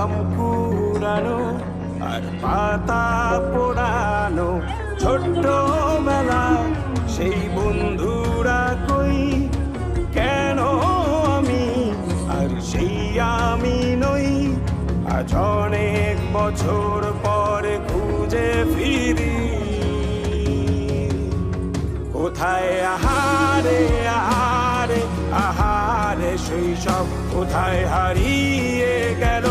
আম কুড়ানো আর পাতা পোড়ানো ছোট্টবেলা সেই বন্ধুরা কই কেন আমি আর সেই আমি নই আজ অনেক বছর পরে খুঁজে ফিরি কোথায় আহারে আহারে আহারে শৈশব কোথায় হারিয়ে গেল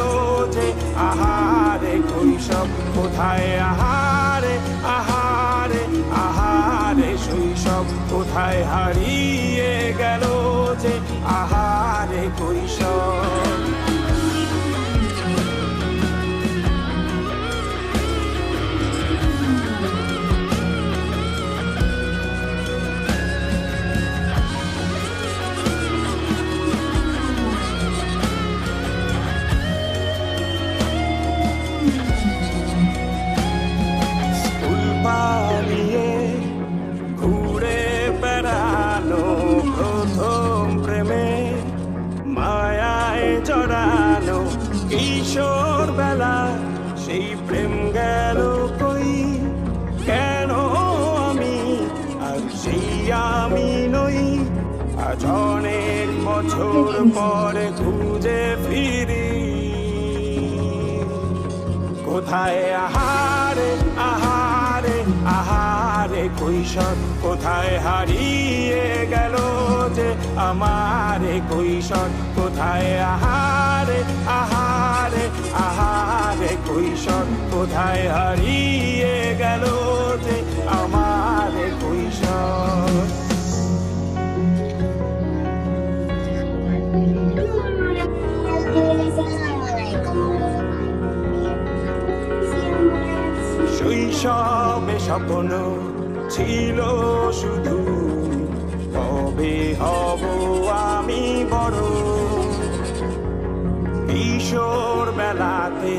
যে আহারে কৈশব কোথায় আহারে আহারে আহারে শৈশব কোথায় হারিয়ে গেল যে আহারে কৈশব জড়ানো কিশোর বেলা সেই প্রেম গেল কই কেন আমি আর সেই আমি নই আজ অনেক বছর পরে খুঁজে ফিরি কোথায় আহারে আহারে আহারে কৈশোর কোথায় হারিয়ে গেল যে আমারে কৈশোর কোথায় আহারে আহারে আহারে কৈশোর কোথায় হারিয়ে গেল যে আমারে কৈশোর শৈশবে স্বপ্ন ছিল শুধু কবে হব আমি বড় কিশোর বেলাতে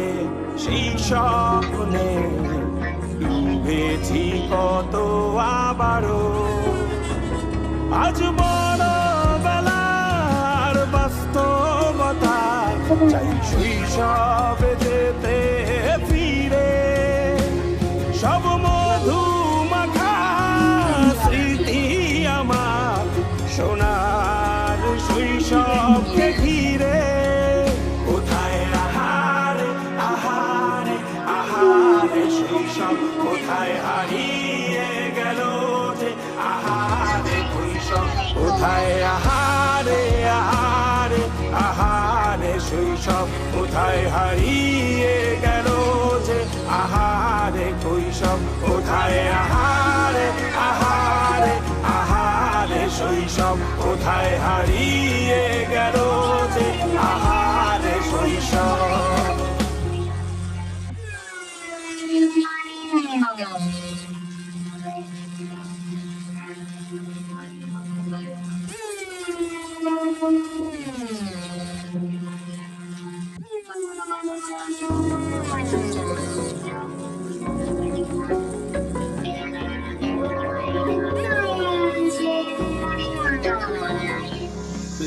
সেই স্বপ্নে ডুবেছি কত আবারও আজ বড় বেলার বাস্তবতা চাই শৈশবে যেতে ফিরে সব মধু মাখা স্মৃতি আমার সোনার শৈশবকে ঘিরে কোথায় আহারে আহারে আহারে শৈশব কোথায় হারিয়ে গেল যে আহারে কৈশোর কোথায় আহারে আহারে আহারে শৈশব কোথায় হারিয়ে গেল যে আহারে কৈশোর কোথায় আহারে আহারে আহারে শৈশব কোথায় হারিয়ে গেল যে আহারে শৈশব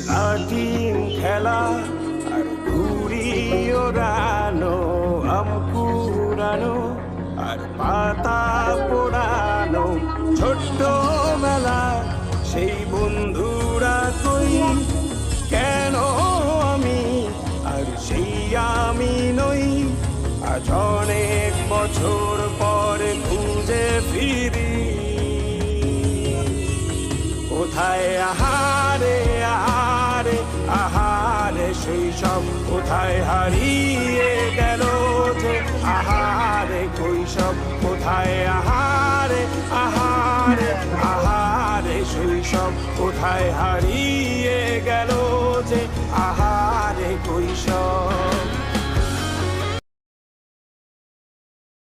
লাঠিম খেলা আর ঘুড়ি ওড়ানো আম কুড়ানো আর পাতা পোড়ানো ছোট্টবেলা সেই বন্ধুরা কই কেন আমি আর সেই আমি নই আজ অনেক বছর পরে খুঁজে ফিরি কোথায় আহারে আহারে আহারে শৈশব কোথায় হারিয়ে গেল যে আহারে কৈশোর কোথায় আহারে আহারে আহারে শৈশব কোথায় হারিয়ে গেল যে আহারে